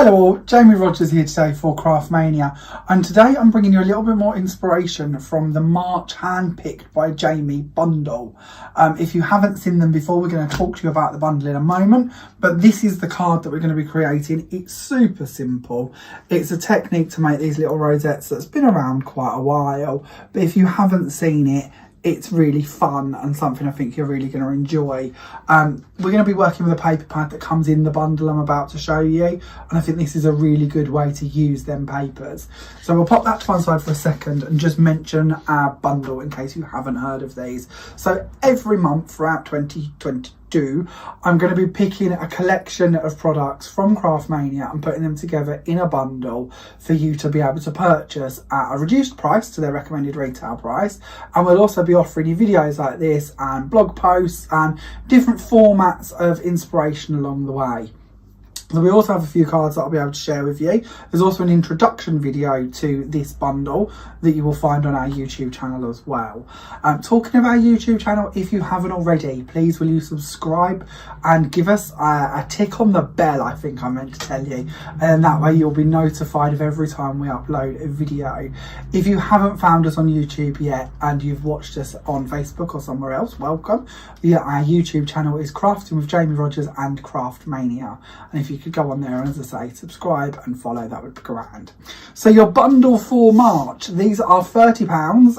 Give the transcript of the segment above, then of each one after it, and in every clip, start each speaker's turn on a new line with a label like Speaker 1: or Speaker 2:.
Speaker 1: Hello all, Jamie Rodgers here today for Craftmania, and today I'm bringing you a little bit more inspiration from the March Handpicked by Jamie bundle. If you haven't seen them before, we're going to talk to you about the bundle in a moment, but this is the card that we're going to be creating. It's super simple. It's a technique to make these little rosettes that's been around quite a while, but if you haven't seen it, it's really fun and something I think you're really going to enjoy. We're going to be working with a paper pad that comes in the bundle I'm about to show you, and I think this is a really good way to use them papers. So we'll pop that to one side for a second and just mention our bundle in case you haven't heard of these. So every month throughout 2022, I'm going to be picking a collection of products from Craftmania and putting them together in a bundle for you to be able to purchase at a reduced price to their recommended retail price. And we'll also be offering you videos like this and blog posts and different formats of inspiration along the way. So we also have a few cards that I'll be able to share with you. There's also an introduction video to this bundle that you will find on our YouTube channel as well. Talking of our YouTube channel, if you haven't already, please will you subscribe and give us a tick on the bell, I think I meant to tell you. And that way you'll be notified of every time we upload a video. If you haven't found us on YouTube yet and you've watched us on Facebook or somewhere else, welcome. Our YouTube channel is Crafting with Jamie Rodgers and Craftmania. And if you could go on there and, as I say, subscribe and follow, that would be grand. So your bundle for March, these are £30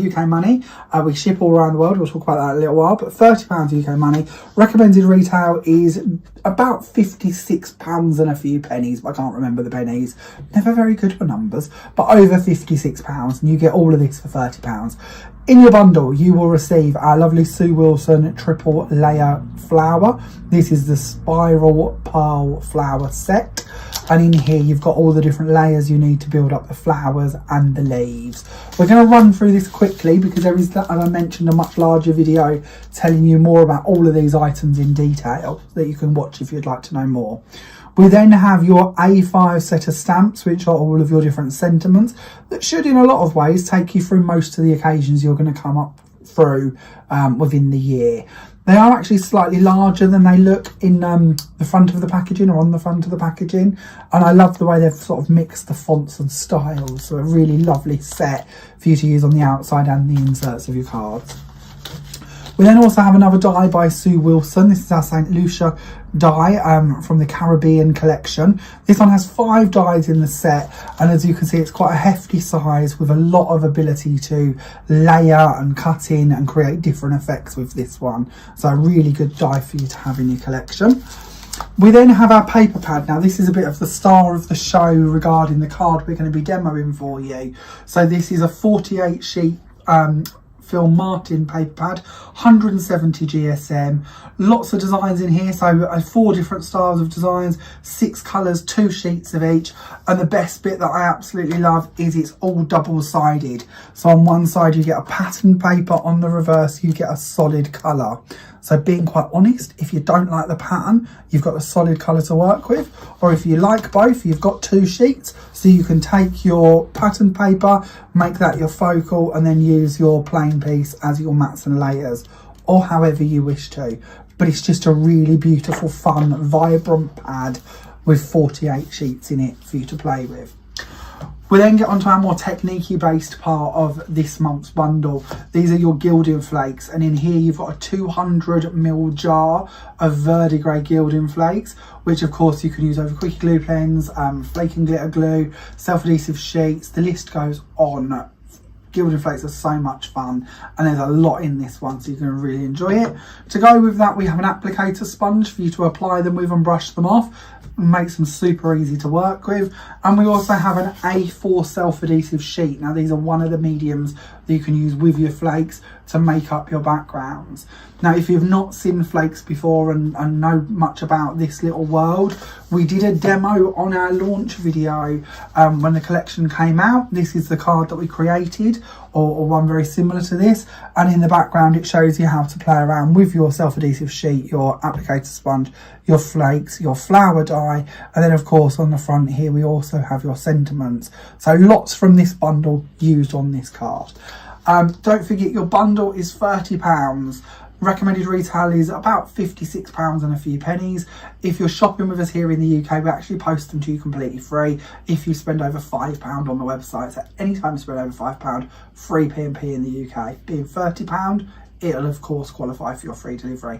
Speaker 1: UK money. We ship all around the world, we'll talk about that in a little while, but £30 UK money. Recommended retail is about £56 and a few pennies, but I can't remember the pennies. Never very good with numbers, but over £56, and you get all of this for £30. In your bundle, you will receive our lovely Sue Wilson triple layer flower. This is the spiral pearl flower set. And in here, you've got all the different layers you need to build up the flowers and the leaves. We're going to run through this quickly because there is, as I mentioned, a much larger video telling you more about all of these items in detail that you can watch if you'd like to know more. We then have your A5 set of stamps, which are all of your different sentiments that should, in a lot of ways, take you through most of the occasions you're going to come up through within the year. They are actually slightly larger than they look in the front of the packaging or on the front of the packaging. And I love the way they've sort of mixed the fonts and styles. So a really lovely set for you to use on the outside and the inserts of your cards. We then also have another die by Sue Wilson. This is our St. Lucia die from the Caribbean collection. This one has 5 dies in the set, and as you can see, it's quite a hefty size with a lot of ability to layer and cut in and create different effects with this one. So a really good die for you to have in your collection. We then have our paper pad. Now this is a bit of the star of the show regarding the card we're going to be demoing for you. So this is a 48 sheet Phil Martin paper pad, 170 GSM, lots of designs in here, so 4 different styles of designs, 6 colours, 2 sheets of each, and the best bit that I absolutely love is it's all double-sided. So on one side you get a pattern paper, on the reverse you get a solid colour. So being quite honest, if you don't like the pattern, you've got a solid colour to work with. Or if you like both, you've got 2 sheets. So you can take your pattern paper, make that your focal, and then use your plain piece as your mats and layers, or however you wish to. But it's just a really beautiful, fun, vibrant pad with 48 sheets in it for you to play with. We then get onto our more technique-y based part of this month's bundle. These are your gilding flakes, and in here you've got a 200ml jar of verdigris gilding flakes, which of course you can use over quickie glue pens, flake and glitter glue, self-adhesive sheets, the list goes on. Gilding flakes are so much fun, and there's a lot in this one, so you're going to really enjoy it. To go with that, we have an applicator sponge for you to apply them with and brush them off. Makes them super easy to work with. And we also have an A4 self-adhesive sheet. Now these are one of the mediums that you can use with your flakes to make up your backgrounds. Now if you've not seen flakes before and know much about this little world, we did a demo on our launch video when the collection came out. This is the card that we created, or one very similar to this, and in the background it shows you how to play around with your self-adhesive sheet, your applicator sponge, your flakes, your flower die, and then of course on the front here we also have your sentiments. So lots from this bundle used on this card. Don't forget your bundle is £30. Recommended retail is about £56 and a few pennies. If you're shopping with us here in the UK, we actually post them to you completely free if you spend over £5 on the website. So anytime you spend over £5, free P&P in the UK. Being £30, it'll of course qualify for your free delivery.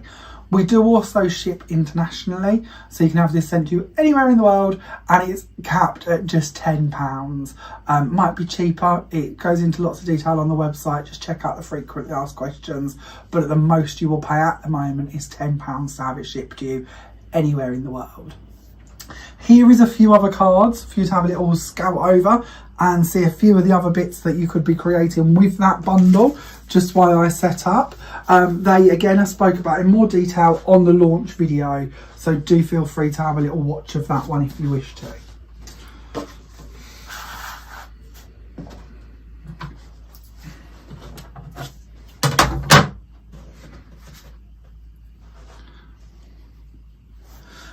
Speaker 1: We do also ship internationally, so you can have this sent to you anywhere in the world, and it's capped at just £10. Might be cheaper, it goes into lots of detail on the website, just check out the frequently asked questions, but at the most you will pay at the moment is £10 to have it shipped to you anywhere in the world. Here is a few other cards for you to have a little scout over and see a few of the other bits that you could be creating with that bundle, just while I set up. They, again, I spoke about in more detail on the launch video, so do feel free to have a little watch of that one if you wish to.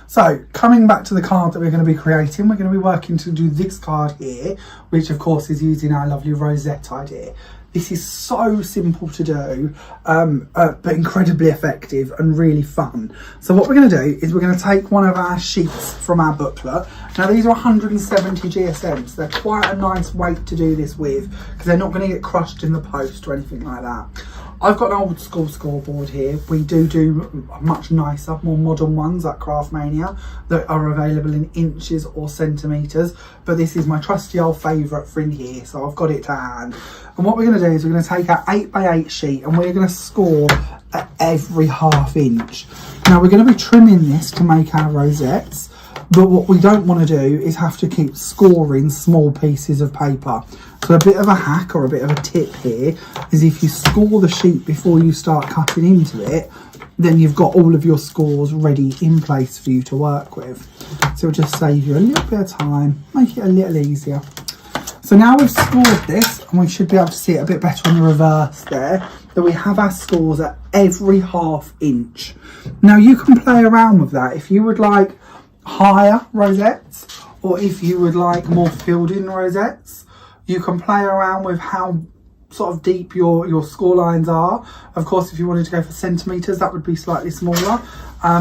Speaker 1: So, coming back to the card that we're going to be creating, we're going to be working to do this card here, which of course is using our lovely rosette idea. This is so simple to do, but incredibly effective and really fun. So what we're going to do is we're going to take one of our sheets from our booklet. Now these are 170 GSM, so they're quite a nice weight to do this with, because they're not going to get crushed in the post or anything like that. I've got an old school scoreboard here. We do much nicer, more modern ones at Craftmania that are available in inches or centimetres. But this is my trusty old favourite for in here, so I've got it to hand. And what we're going to do is we're going to take our 8x8 sheet and we're going to score at every ½ inch. Now we're going to be trimming this to make our rosettes, but what we don't want to do is have to keep scoring small pieces of paper. So a bit of a hack or a bit of a tip here is if you score the sheet before you start cutting into it, then you've got all of your scores ready in place for you to work with. So it'll just save you a little bit of time, make it a little easier. So now we've scored this, and we should be able to see it a bit better on the reverse there, that we have our scores at every ½ inch. Now you can play around with that if you would like higher rosettes, or if you would like more filled in rosettes. You can play around with how sort of deep your score lines are. Of course, if you wanted to go for centimetres, that would be slightly smaller,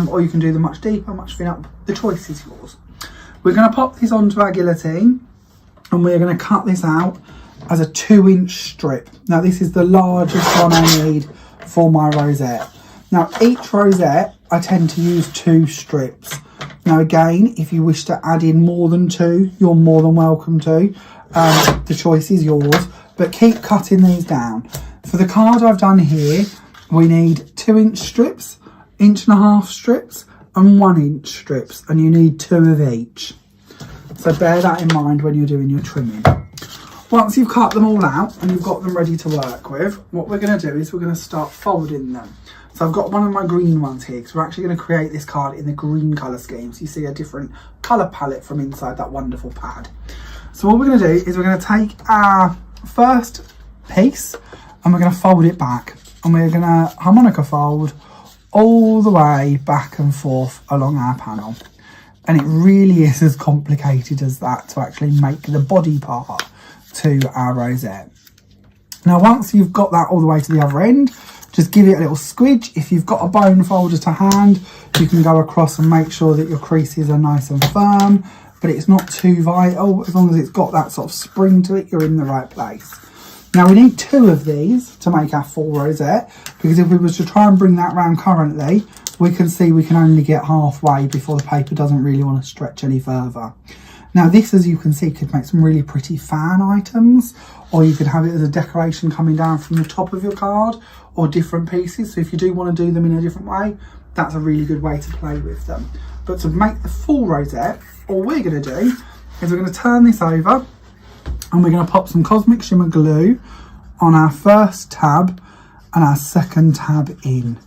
Speaker 1: or you can do them much deeper, much thinner. The choice is yours. We're going to pop this onto our guillotine, and we're going to cut this out as a 2-inch strip. Now this is the largest one I need for my rosette. Now each rosette I tend to use 2 strips. Now again, if you wish to add in more than 2, you're more than welcome to. The choice is yours, but keep cutting these down. For the card I've done here, we need 2-inch strips, 1.5 inch strips and 1-inch strips, and you need 2 of each. So bear that in mind when you're doing your trimming. Once you've cut them all out and you've got them ready to work with, what we're going to do is we're going to start folding them. So I've got one of my green ones here, because we're actually going to create this card in the green colour scheme, so you see a different colour palette from inside that wonderful pad. So what we're going to do is we're going to take our first piece and we're going to fold it back, and we're going to harmonica fold all the way back and forth along our panel. And it really is as complicated as that to actually make the body part to our rosette. Now once you've got that all the way to the other end, just give it a little squidge. If you've got a bone folder to hand, you can go across and make sure that your creases are nice and firm, but it's not too vital. As long as it's got that sort of spring to it, you're in the right place. Now we need 2 of these to make our full rosette, because if we was to try and bring that round currently, we can see we can only get halfway before the paper doesn't really want to stretch any further. Now this, as you can see, could make some really pretty fan items, or you could have it as a decoration coming down from the top of your card, or different pieces. So if you do want to do them in a different way, that's a really good way to play with them. But to make the full rosette, all we're going to do is we're going to turn this over, and we're going to pop some Cosmic Shimmer glue on our first tab and our second tab in.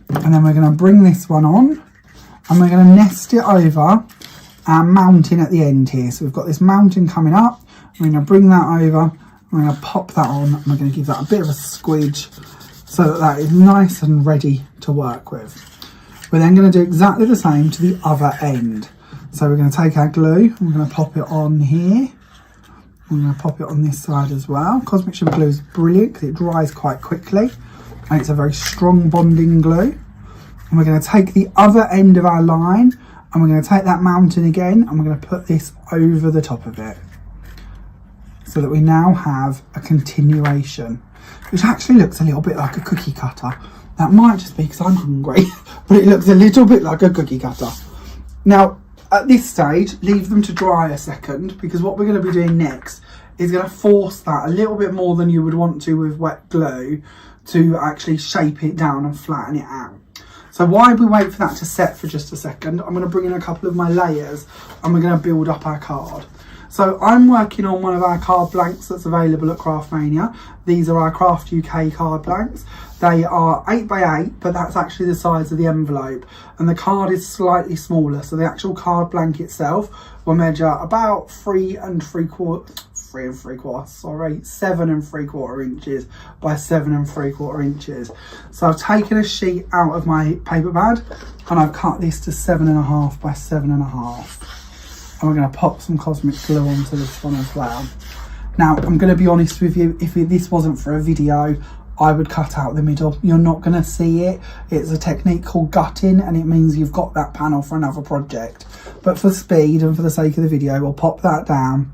Speaker 1: And then we're going to bring this one on, and we're going to nest it over our mountain at the end here. So we've got this mountain coming up. We're going to bring that over, we're going to pop that on, and we're going to give that a bit of a squidge so that that is nice and ready to work with. We're then going to do exactly the same to the other end. So we're going to take our glue, and we're going to pop it on here. We're going to pop it on this side as well. Cosmic Shimmer glue is brilliant because it dries quite quickly. and it's a very strong bonding glue. And we're going to take the other end of our line and we're going to take that mountain again and we're going to put this over the top of it, so that we now have a continuation, which actually looks a little bit like a cookie cutter. That might just be because I'm hungry, but it looks a little bit like a cookie cutter. Now, at this stage, leave them to dry a second, because what we're going to be doing next is going to force that a little bit more than you would want to with wet glue to actually shape it down and flatten it out. So while we wait for that to set for just a second, I'm going to bring in a couple of my layers and we're going to build up our card. So I'm working on one of our card blanks that's available at Craftmania. These are our Craft UK card blanks. They are 8x8, but that's actually the size of the envelope. And the card is slightly smaller. So the actual card blank itself will measure about 7 3/4 inches by 7 3/4 inches. So I've taken a sheet out of my paper pad and I've cut this to 7.5 by 7.5. And we're going to pop some cosmic glue onto this one as well. Now, I'm going to be honest with you, if this wasn't for a video, I would cut out the middle. You're not going to see it. It's a technique called gutting, and it means you've got that panel for another project. But for speed and for the sake of the video, we'll pop that down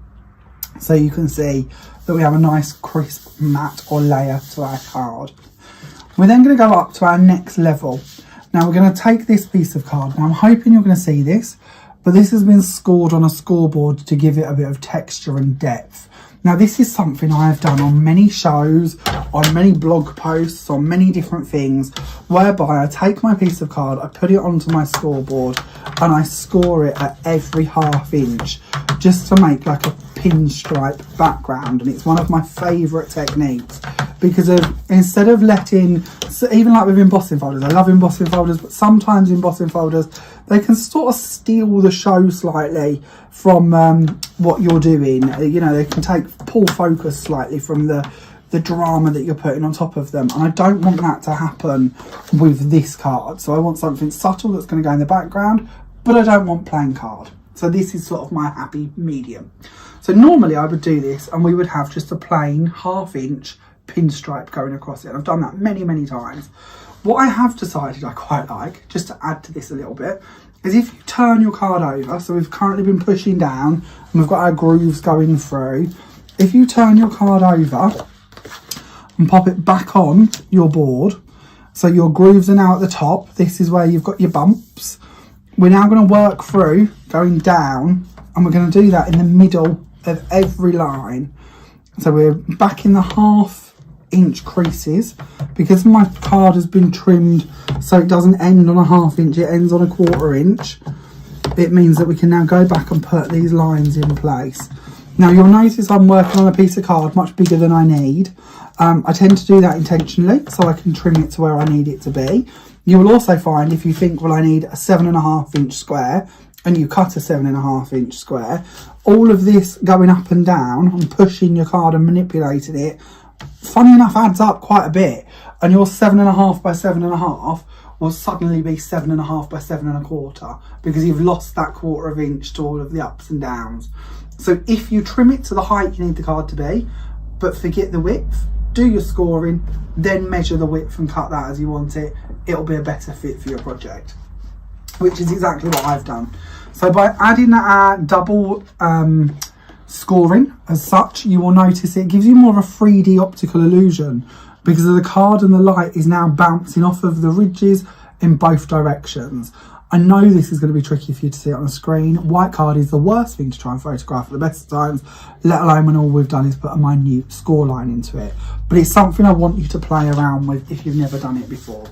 Speaker 1: so you can see that we have a nice crisp mat or layer to our card. We're then going to go up to our next level. Now we're going to take this piece of card. Now I'm hoping you're going to see this, but this has been scored on a scoreboard to give it a bit of texture and depth. Now this is something I have done on many shows, on many blog posts, on many different things, whereby I take my piece of card, I put it onto my scoreboard and I score it at every ½ inch just to make like a pinstripe background. And it's one of my favourite techniques because instead of letting, so even like with embossing folders, I love embossing folders, but sometimes embossing folders, they can sort of steal the show slightly from what you're doing. You know, they can pull focus slightly from the drama that you're putting on top of them. And I don't want that to happen with this card. So I want something subtle that's going to go in the background, but I don't want plain card. So this is sort of my happy medium. So normally I would do this and we would have just a plain ½ inch pinstripe going across it. I've done that many, many times. What I have decided I quite like, just to add to this a little bit, is if you turn your card over, so we've currently been pushing down and we've got our grooves going through. If you turn your card over and pop it back on your board, so your grooves are now at the top, this is where you've got your bumps. We're now going to work through going down and we're going to do that in the middle of every line. So we're back in the ½ inch creases because my card has been trimmed so it doesn't end on a ½ inch, it ends on a ¼ inch. It means that we can now go back and put these lines in place. Now you'll notice I'm working on a piece of card much bigger than I need. I tend to do that intentionally so I can trim it to where I need it to be. You will also find if you think, well, I need a 7.5 inch square, and you cut a 7.5 inch square, all of this going up and down and pushing your card and manipulating it, funny enough, adds up quite a bit. And your 7.5 by 7.5 will suddenly be 7.5 by 7.25 because you've lost that ¼ inch to all of the ups and downs. So if you trim it to the height you need the card to be, but forget the width, do your scoring, then measure the width and cut that as you want it, it'll be a better fit for your project, which is exactly what I've done. So by adding our double scoring as such, you will notice it gives you more of a 3D optical illusion because of the card and the light is now bouncing off of the ridges in both directions. I know this is going to be tricky for you to see it on the screen. White card is the worst thing to try and photograph at the best of times, let alone when all we've done is put a minute score line into it. But it's something I want you to play around with if you've never done it before.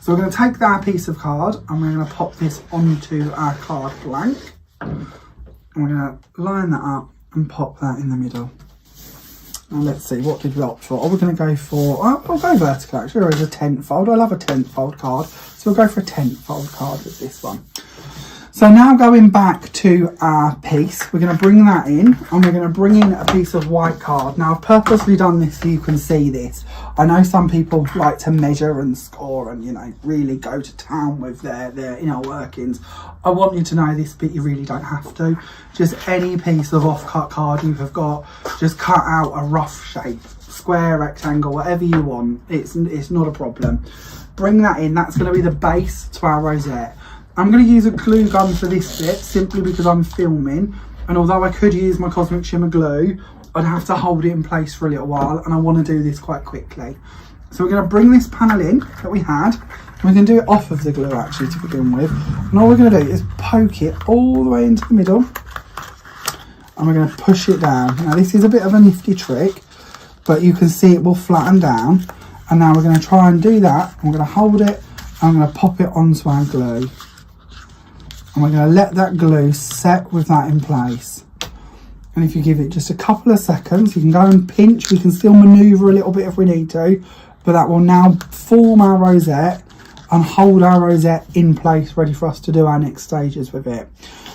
Speaker 1: So we're going to take that piece of card and we're going to pop this onto our card blank. And we're going to line that up and pop that in the middle. Now let's see, what did we opt for? Oh, we're going to go for, I'll go vertical actually, or as a tent fold. I love a tent fold card. So we'll go for a tent fold card with this one. So now going back to our piece, we're going to bring that in and we're going to bring in a piece of white card. Now I've purposely done this so you can see this. I know some people like to measure and score and, you know, really go to town with their inner workings. I want you to know this bit, you really don't have to. Just any piece of off-cut card you have got, just cut out a rough shape. square, rectangle, whatever you want. It's not a problem. Bring that in. That's going to be the base to our rosette. I'm going to use a glue gun for this bit simply because I'm filming, and although I could use my Cosmic Shimmer glue, I'd have to hold it in place for a little while, and I want to do this quite quickly. So we're going to bring this panel in that we had. We can do it off of the glue actually to begin with. And all we're going to do is poke it all the way into the middle. And we're going to push it down. Now this is a bit of a nifty trick, but you can see it will flatten down. And now we're going to try and do that. I'm going to hold it and I'm going to pop it onto our glue. And we're going to let that glue set with that in place. And if you give it just a couple of seconds, you can go and pinch. We can still manoeuvre a little bit if we need to. But that will now form our rosette and hold our rosette in place, ready for us to do our next stages with it.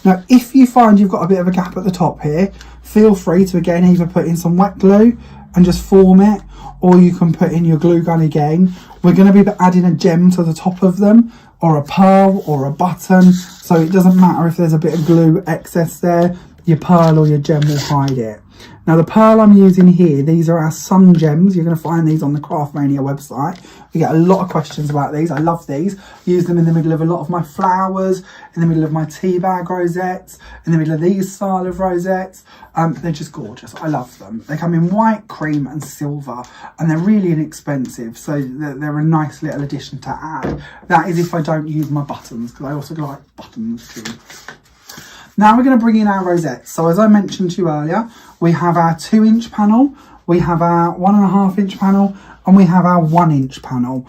Speaker 1: Now, if you find you've got a bit of a gap at the top here, feel free to again either put in some wet glue and just form it, or you can put in your glue gun again. We're going to be adding a gem to the top of them, or a pearl, or a button, so it doesn't matter if there's a bit of glue excess there, your pearl or your gem will hide it. Now the pearl I'm using here, these are our sun gems. You're going to find these on the Craftmania website. We get a lot of questions about these. I love these. Use them in the middle of a lot of my flowers, in the middle of my tea bag rosettes, in the middle of these style of rosettes. They're just gorgeous. I love them. They come in white, cream and silver, and they're really inexpensive, so they're a nice little addition to add. That is if I don't use my buttons, because I also like buttons too. Now we're going to bring in our rosette. So as I mentioned to you earlier, we have our 2-inch panel, we have our 1.5-inch panel, and we have our 1-inch panel.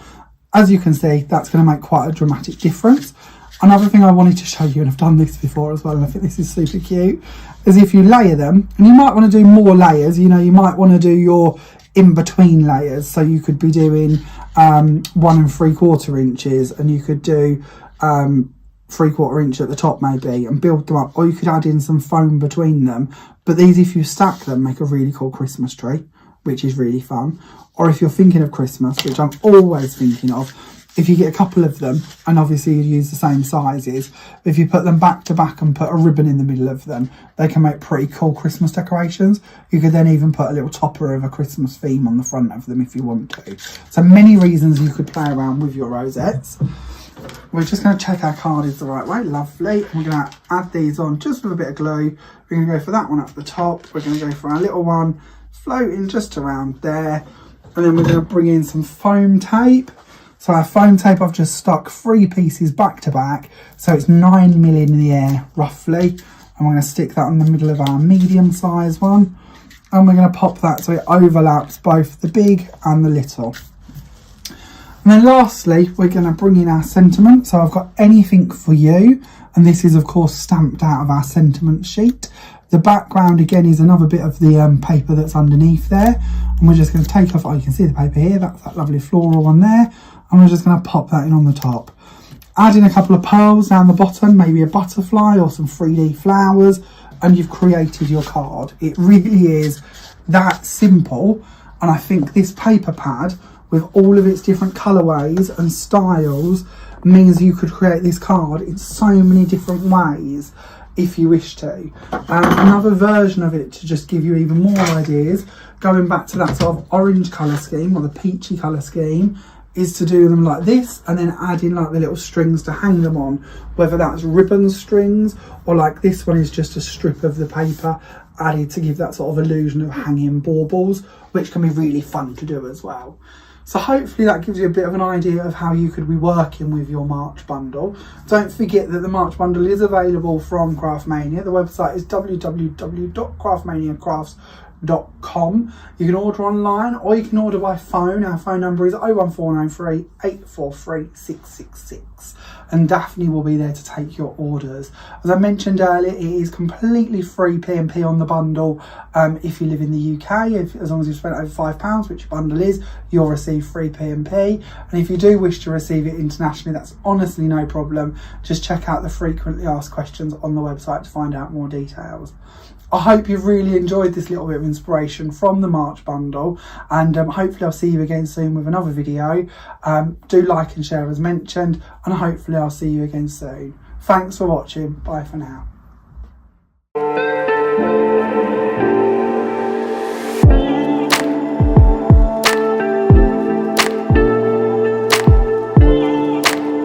Speaker 1: As you can see, that's going to make quite a dramatic difference. Another thing I wanted to show you, and I've done this before as well, and I think this is super cute, is if you layer them, and you might want to do more layers, you know, you might want to do your in-between layers. So you could be doing 1 3/4 inches, and you could do 3/4 inch at the top maybe, and build them up, or you could add in some foam between them. But these, if you stack them, make a really cool Christmas tree, which is really fun. Or if you're thinking of Christmas, which I'm always thinking of, if you get a couple of them, and obviously you use the same sizes, if you put them back to back and put a ribbon in the middle of them, they can make pretty cool Christmas decorations. You could then even put a little topper of a Christmas theme on the front of them if you want to. So many reasons you could play around with your rosettes. We're just going to check our card is the right way. Lovely. We're going to add these on just with a bit of glue. We're going to go for that one at the top. We're going to go for our little one floating just around there. And then we're going to bring in some foam tape. So our foam tape, I've just stuck 3 pieces back to back. So it's 9mm in the air, roughly. And we're going to stick that in the middle of our medium size one. And we're going to pop that so it overlaps both the big and the little. And then lastly, we're going to bring in our sentiment. So I've got anything for you. And this is, of course, stamped out of our sentiment sheet. The background, again, is another bit of the paper that's underneath there. And we're just going to take off, oh, you can see the paper here. That's that lovely floral one there. And we're just going to pop that in on the top. Add in a couple of pearls down the bottom, maybe a butterfly or some 3D flowers. And you've created your card. It really is that simple. And I think this paper pad, with all of its different colourways and styles, means you could create this card in so many different ways if you wish to. Another version of it to just give you even more ideas, going back to that sort of orange colour scheme or the peachy colour scheme, is to do them like this and then add in like the little strings to hang them on, whether that's ribbon strings or like this one is just a strip of the paper added to give that sort of illusion of hanging baubles, which can be really fun to do as well. So hopefully that gives you a bit of an idea of how you could be working with your March bundle. Don't forget that the March bundle is available from Craftmania. The website is www.craftmaniacrafts.com. You can order online or you can order by phone. Our phone number is 01493 843 666. And Daphne will be there to take your orders. As I mentioned earlier, it is completely free P&P on the bundle. If you live in the UK, as long as you've spent over £5, which your bundle is, you'll receive free P&P. And if you do wish to receive it internationally, that's honestly no problem. Just check out the frequently asked questions on the website to find out more details. I hope you've really enjoyed this little bit of inspiration from the March bundle, and hopefully I'll see you again soon with another video. Do like and share as mentioned, and hopefully I'll see you again soon. Thanks for watching. Bye for now.